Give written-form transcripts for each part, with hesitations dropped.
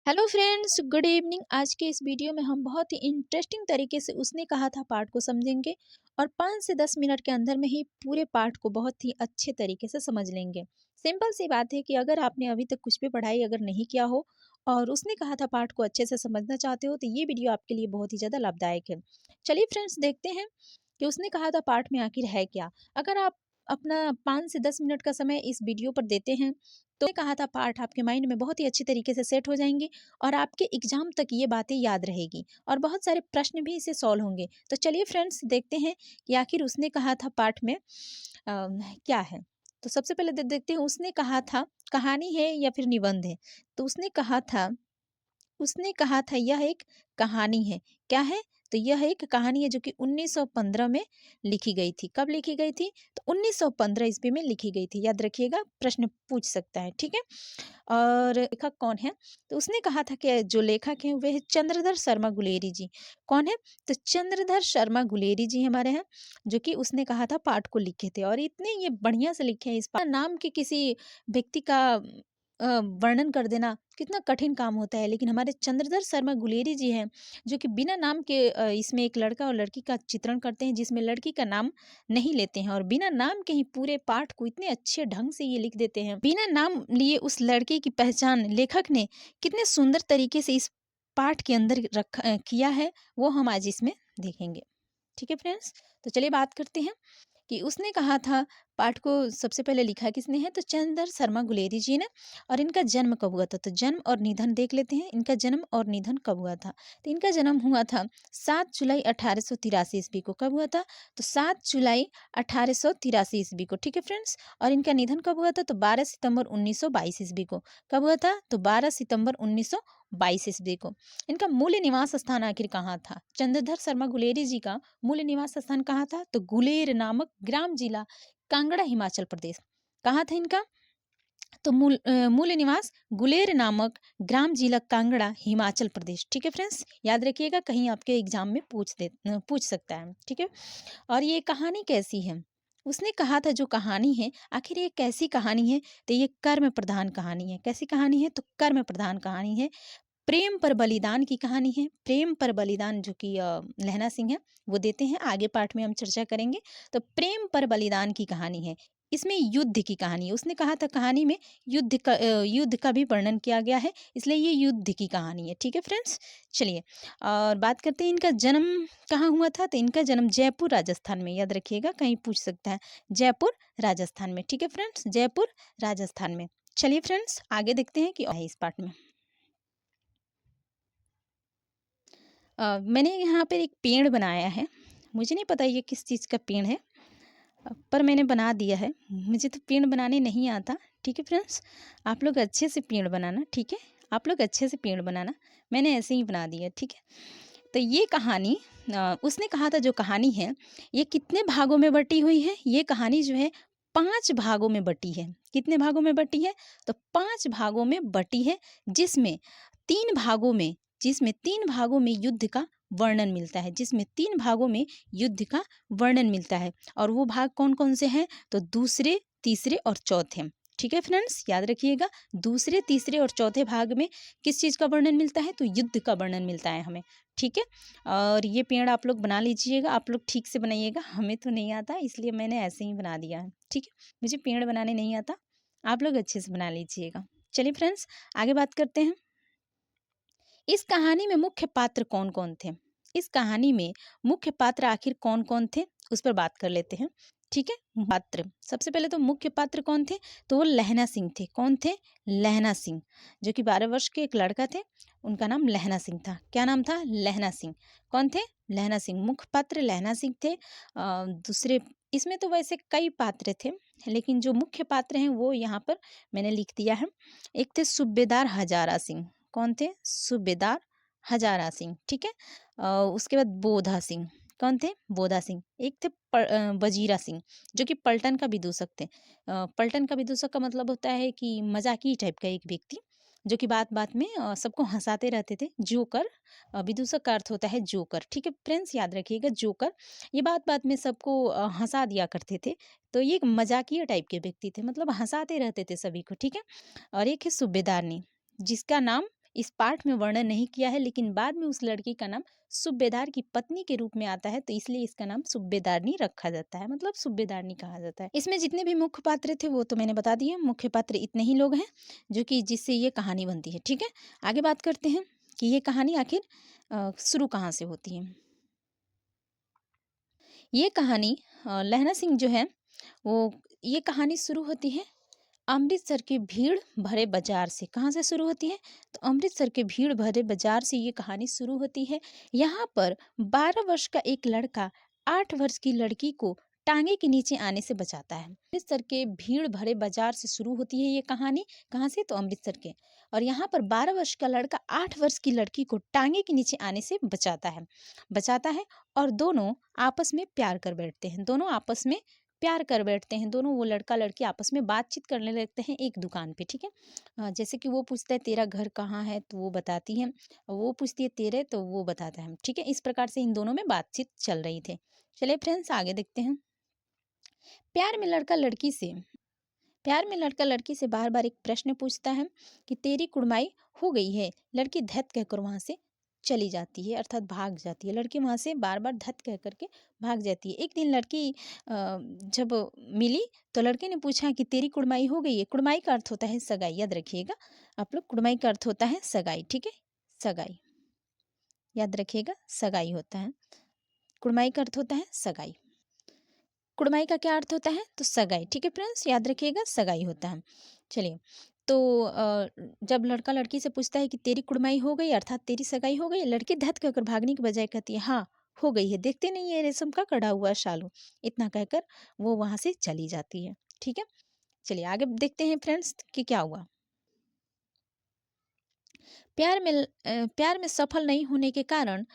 Hello friends, good evening. आज के इस वीडियो में हम बहुत ही इंटरेस्टिंग तरीके से उसने कहा था पाठ को समझेंगे और 5 से 10 मिनट के अंदर में ही पूरे पाठ को बहुत ही अच्छे तरीके से समझ लेंगे। सिंपल सी बात है कि अगर आपने अभी तक कुछ भी पढ़ाई अगर नहीं किया हो और उसने कहा था पाठ को अच्छे से समझना चाहते हो तो ये वीडियो आपके लिए बहुत ही ज़्यादा लाभदायक है। चलिए फ्रेंड्स, देखते हैं कि उसने कहा था पाठ में आखिर है क्या। अगर आप अपना 5 से 10 मिनट का समय इस वीडियो पर देते हैं तो कहा था पाठ आपके माइंड में बहुत ही अच्छी तरीके से सेट हो जाएंगे और आपके एग्जाम तक ये बातें याद रहेगी और बहुत सारे प्रश्न भी इसे सॉल्व होंगे। तो चलिए फ्रेंड्स, देखते हैं कि आखिर उसने कहा था पाठ में क्या है। तो सबसे पहले देखते हैं उसने कहा था कहानी है या फिर निबंध है। तो उसने कहा था यह एक कहानी है। क्या है? तो यह एक कहानी है जो कि 1915 में लिखी गई थी। कब लिखी गई थी? तो 1915 ईस्वी में लिखी गई थी। याद रखिएगा, प्रश्न पूछ सकता है। ठीक है। और लेखक कौन है? तो उसने कहा था कि जो लेखक हैं वे है चंद्रधर शर्मा गुलेरी जी। कौन है? तो चंद्रधर शर्मा गुलेरी जी हमारे हैं, जो कि उसने कहा था पाठ को लिखे थे और इतने ये बढ़िया से लिखे हैं। इस नाम के किसी व्यक्ति का वर्णन कर देना कितना कठिन काम होता है, लेकिन हमारे चंद्रधर शर्मा गुलेरी जी हैं जो कि बिना नाम के इसमें एक लड़का और लड़की का चित्रण करते हैं जिसमें लड़की का नाम नहीं लेते हैं और बिना नाम के ही पूरे पाठ को इतने अच्छे ढंग से ये लिख देते हैं। बिना नाम लिए उस लड़के की पहचान लेखक ने कितने सुंदर तरीके से इस पाठ के अंदर किया है, वो हम आज इसमें देखेंगे। ठीक है फ्रेंड्स, तो चलिए बात करते हैं कि उसने कहा था पाठ को सबसे पहले लिखा किसने है। तो चंद्रधर शर्मा गुलेरी जी ने। और इनका जन्म कब हुआ था? तो जन्म और निधन देख लेते हैं, इनका जन्म और निधन कब हुआ था। तो इनका जन्म हुआ था 7 जुलाई 1883 ईस्वी को। कब हुआ था? तो 7 जुलाई 1883 ईस्वी को। ठीक है फ्रेंड्स। और इनका निधन कब हुआ था? तो 12 सितंबर 1922 ईस्वी को। कब हुआ था? तो 12 सितंबर 1922 ईस्वी को। इनका मूल निवास स्थान आखिर कहाँ था? चंद्रधर शर्मा गुलेरी जी का मूल निवास स्थान कहाँ था? तो गुलेर नामक ग्राम जिला, कांगड़ा, हिमाचल प्रदेश। कहाँ था इनका? तो मूल निवास गुलेर नामक ग्राम जिला, कांगड़ा, हिमाचल प्रदेश। ठीक है फ्रेंड्स, याद रखिएगा, कहीं आपके एग्जाम में पूछ सकता है। ठीक है। और ये कहानी कैसी है? उसने कहा था जो कहानी है आखिर ये कैसी कहानी है? तो ये कर्म प्रधान कहानी है। कैसी कहानी है? तो कर्म प्रधान कहानी है। प्रेम पर बलिदान की कहानी है। प्रेम पर बलिदान जो कि लहना सिंह है वो देते हैं, आगे पार्ट में हम चर्चा करेंगे। तो प्रेम पर बलिदान की कहानी है। इसमें युद्ध की कहानी है। उसने कहा था कहानी में युद्ध का भी वर्णन किया गया है, इसलिए ये युद्ध की कहानी है। ठीक है फ्रेंड्स, चलिए और बात करते हैं इनका जन्म कहाँ हुआ था। तो इनका जन्म जयपुर राजस्थान में। याद रखिएगा, कहीं पूछ सकता है, जयपुर राजस्थान में। ठीक है फ्रेंड्स, जयपुर राजस्थान में। चलिए फ्रेंड्स, आगे देखते हैं कि है इस पार्ट में। मैंने यहाँ पे एक पेड़ बनाया है। मुझे नहीं पता ये किस चीज़ का पेड़ है, पर मैंने बना दिया है। मुझे तो पेड़ बनाने नहीं आता। ठीक है फ्रेंड्स, आप लोग अच्छे से पेड़ बनाना। ठीक है, आप लोग अच्छे से पेड़ बनाना। मैंने ऐसे ही बना दिया। ठीक है। तो ये कहानी उसने कहा था जो कहानी है ये कितने भागों में बटी हुई है? ये कहानी जो है 5 भागों में बटी है। कितने भागों में बटी है? तो 5 भागों में बटी है, जिसमें 3 भागों में जिसमें 3 भागों में युद्ध का वर्णन मिलता है। जिसमें 3 भागों में युद्ध का वर्णन मिलता है। और वो भाग कौन कौन से हैं? तो दूसरे, तीसरे और चौथे। ठीक है फ्रेंड्स, याद रखिएगा, दूसरे, तीसरे और चौथे भाग में किस चीज़ का वर्णन मिलता है? तो युद्ध का वर्णन मिलता है हमें। ठीक है। और ये पेड़ आप लोग बना लीजिएगा, आप लोग ठीक से बनाइएगा। हमें तो नहीं आता, इसलिए मैंने ऐसे ही बना दिया है। ठीक है, मुझे पेड़ बनाने नहीं आता, आप लोग अच्छे से बना लीजिएगा। चलिए फ्रेंड्स, आगे बात करते हैं। इस कहानी में मुख्य पात्र कौन कौन थे? इस कहानी में मुख्य पात्र आखिर कौन कौन थे, उस पर बात कर लेते हैं। ठीक है। पात्र, सबसे पहले तो मुख्य पात्र कौन थे? तो वो लहना सिंह थे। कौन थे? लहना सिंह, जो कि 12 वर्ष के एक लड़का थे। उनका नाम लहना सिंह था। क्या नाम था? लहना सिंह। कौन थे? लहना सिंह। मुख्य पात्र लहना सिंह थे। दूसरे, इसमें तो वैसे कई पात्र थे, लेकिन जो मुख्य पात्र हैं वो यहाँ पर मैंने लिख दिया है। एक थे सूबेदार हजारा सिंह। कौन थे? सूबेदार हजारा सिंह। ठीक है। उसके बाद बोधा सिंह। कौन थे? बोधा सिंह। एक थे वजीरा सिंह, जो कि पलटन का विदूषक थे। पलटन का विदूषक का मतलब होता है कि मजाकी टाइप का एक व्यक्ति, जो कि बात बात में सबको हंसाते रहते थे। जोकर, विदूषक का अर्थ होता है जोकर। ठीक है फ्रेंड्स, याद रखिएगा, जोकर। ये बात बात में सबको हंसा दिया करते थे। तो ये एक मजाकिया टाइप के व्यक्ति थे, मतलब हंसाते रहते थे सभी को। ठीक है। और एक है सूबेदारनी, जिसका नाम इस पाठ में वर्णन नहीं किया है, लेकिन बाद में उस लड़की का नाम सूबेदार की पत्नी के रूप में आता है, तो इसलिए इसका नाम सूबेदारनी रखा जाता है, मतलब सूबेदारनी कहा जाता है। इसमें जितने भी मुख्य पात्र थे वो तो मैंने बता दिए, मुख्य पात्र इतने ही लोग हैं जो कि जिससे ये कहानी बनती है। ठीक है, आगे बात करते हैं कि ये कहानी आखिर शुरू कहाँ से होती है। ये कहानी लहना सिंह जो है वो, ये कहानी शुरू होती है अमृतसर के भीड़ भरे बाजार से। कहाँ से शुरू होती है? तो अमृतसर के भीड़ भरे बाजार से ये कहानी शुरू होती है। यहाँ पर 12 वर्ष का एक लड़का 8 वर्ष की लड़की को टांगे के नीचे आने से बचाता है। अमृतसर के भीड़ भरे बाजार से शुरू होती है ये कहानी। कहाँ से? तो अमृतसर के। और यहाँ पर 12 वर्ष का लड़का 8 वर्ष की लड़की को टांगे के नीचे आने से बचाता है और दोनों आपस में प्यार कर बैठते हैं। दोनों वो लड़का लड़की आपस में बातचीत करने लगते हैं एक दुकान पे। ठीक है, जैसे कि वो पूछता है तेरा घर कहाँ है, तो वो बताती है, वो पूछती है तेरे, तो वो बताता है। ठीक है, इस प्रकार से इन दोनों में बातचीत चल रही थी। चलिए फ्रेंड्स आगे देखते हैं। प्यार में लड़का लड़की से बार बार एक प्रश्न पूछता है कि तेरी कुड़माई हो गई है। लड़की धत कहकर वहां से चली जाती है, अर्थात भाग जाती है। लड़की वहां से बार बार धत कह करके भाग जाती है। एक दिन लड़की जब मिली तो लड़के ने पूछा कि तेरी कुड़माई हो गई है। कुड़माई का अर्थ होता है सगाई, याद रखिएगा आप लोग, कुड़माई का अर्थ होता है सगाई। ठीक है, सगाई याद रखिएगा, सगाई होता है। कुड़माई का अर्थ होता है सगाई। कुड़माई का क्या अर्थ होता है? तो सगाई। ठीक है फ्रेंड्स, याद रखिएगा, सगाई होता है। चलिए, तो जब लड़का लड़की से पूछता है कि तेरी कुड़माई हो गई, अर्थात तेरी सगाई हो गई, लड़की धत कहकर भागने की बजाय कहती है हाँ हो गई है, देखते नहीं है रेशम का कढ़ा हुआ शालू। इतना कहकर वो वहां से चली जाती है। ठीक है, चलिए आगे देखते हैं फ्रेंड्स कि क्या हुआ। प्यार में सफल नहीं होने के कारण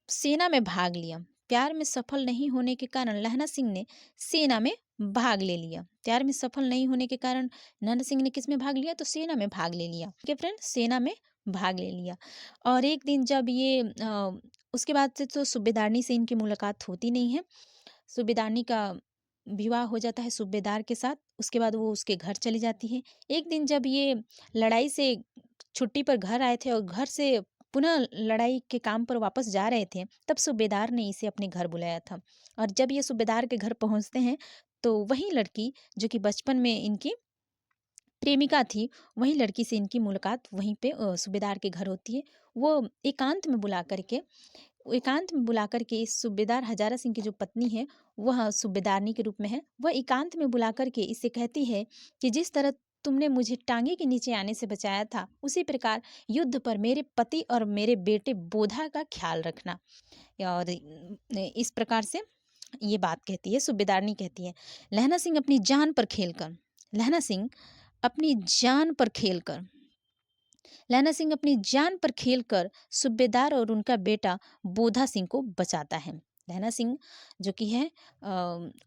सेना में भाग लिया। प्यार में सफल नहीं होने के कारण लहना सिंह ने सेना में भाग ले लिया। प्यार में सफल नहीं होने के कारण लहना सिंह ने किस में भाग लिया? तो सेना में भाग ले लिया। ठीक है फ्रेंड, सेना में भाग ले लिया। और एक दिन जब ये उसके बाद से तो सूबेदारनी से इनकी मुलाकात होती नहीं है। सूबेदारनी का विवाह हो जाता है सूबेदार के साथ। उसके बाद वो उसके घर चली जाती है। एक दिन जब ये लड़ाई से छुट्टी पर घर आए थे और घर से पुनः लड़ाई के काम पर वापस जा रहे थे, तब सूबेदार ने इसे अपने घर बुलाया था। और जब ये सूबेदार के घर पहुंचते हैं तो वही लड़की जो कि बचपन में इनकी प्रेमिका थी, वही लड़की से इनकी मुलाकात वहीं पे सूबेदार के घर होती है। वो एकांत में बुला करके इस सूबेदार हजारा सिंह की जो पत्नी है, वह सूबेदारनी के रूप में है, वह एकांत में बुला करके इससे कहती है कि जिस तरह तुमने मुझे टांगे के नीचे आने से बचाया था, उसी प्रकार युद्ध पर मेरे पति और मेरे बेटे बोधा का ख्याल रखना। और इस प्रकार से ये बात कहती है, सूबेदारनी कहती है। लहना सिंह अपनी जान पर खेलकर लहना सिंह अपनी जान पर खेलकर लैना सिंह अपनी जान पर खेलकर सूबेदार और उनका बेटा बोधा सिंह को बचाता है। लैना सिंह जो कि है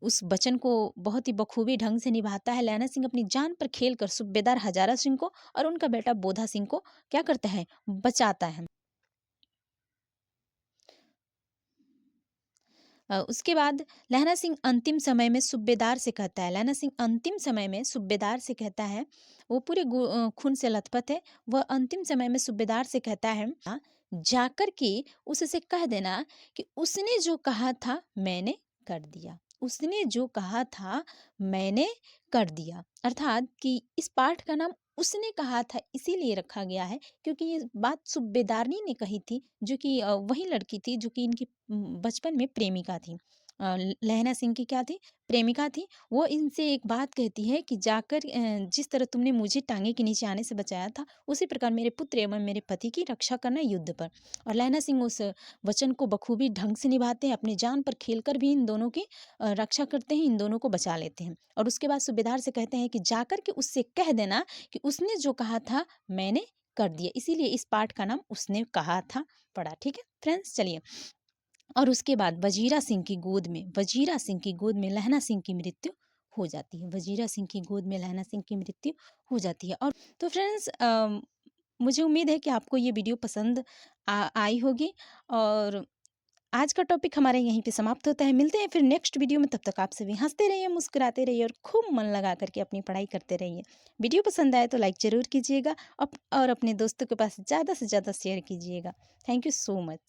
उस वचन को बहुत ही बखूबी ढंग से निभाता है। लैना सिंह अपनी जान पर खेलकर सूबेदार हजारा सिंह को और उनका बेटा बोधा सिंह को क्या करता है? बचाता है। उसके बाद लहना सिंह अंतिम समय में सूबेदार से कहता है, लहना सिंह अंतिम समय में सूबेदार से कहता है, वो पूरे खून से लथपथ है। वह अंतिम समय में सूबेदार से कहता है, जाकर के उससे कह देना कि उसने जो कहा था मैंने कर दिया। उसने जो कहा था मैंने कर दिया। अर्थात कि इस पाठ का नाम उसने कहा था इसीलिए रखा गया है क्योंकि ये बात सूबेदारनी ने कही थी, जो कि वही लड़की थी जो कि इनकी बचपन में प्रेमिका थी। लहना सिंह की क्या थी? प्रेमिका थी। वो इनसे एक बात कहती है कि जाकर जिस तरह तुमने मुझे टांगे के नीचे आने से बचाया था, उसी प्रकार मेरे पुत्र एवं मेरे पति की रक्षा करना युद्ध पर। और लहना सिंह उस वचन को बखूबी ढंग से निभाते हैं, अपनी जान पर खेलकर भी इन दोनों की रक्षा करते हैं, इन दोनों को बचा लेते हैं। और उसके बाद सूबेदार से कहते हैं कि जाकर के उससे कह देना कि उसने जो कहा था मैंने कर दिया। इसीलिए इस पाठ का नाम उसने कहा था पड़ा। ठीक है फ्रेंड्स, चलिए। और उसके बाद वजीरा सिंह की गोद में लहना सिंह की मृत्यु हो जाती है। वजीरा सिंह की गोद में लहना सिंह की मृत्यु हो जाती है। और तो फ्रेंड्स, मुझे उम्मीद है कि आपको ये वीडियो पसंद आई होगी। और आज का टॉपिक हमारे यहीं पे समाप्त होता है। मिलते हैं फिर नेक्स्ट वीडियो में, तब तक आप सभी हंसते रहिए, मुस्कुराते रहिए और खूब मन लगा करके अपनी पढ़ाई करते रहिए। वीडियो पसंद आए तो लाइक ज़रूर कीजिएगा और अपने दोस्तों के पास ज़्यादा से ज़्यादा शेयर कीजिएगा। Thank you so much.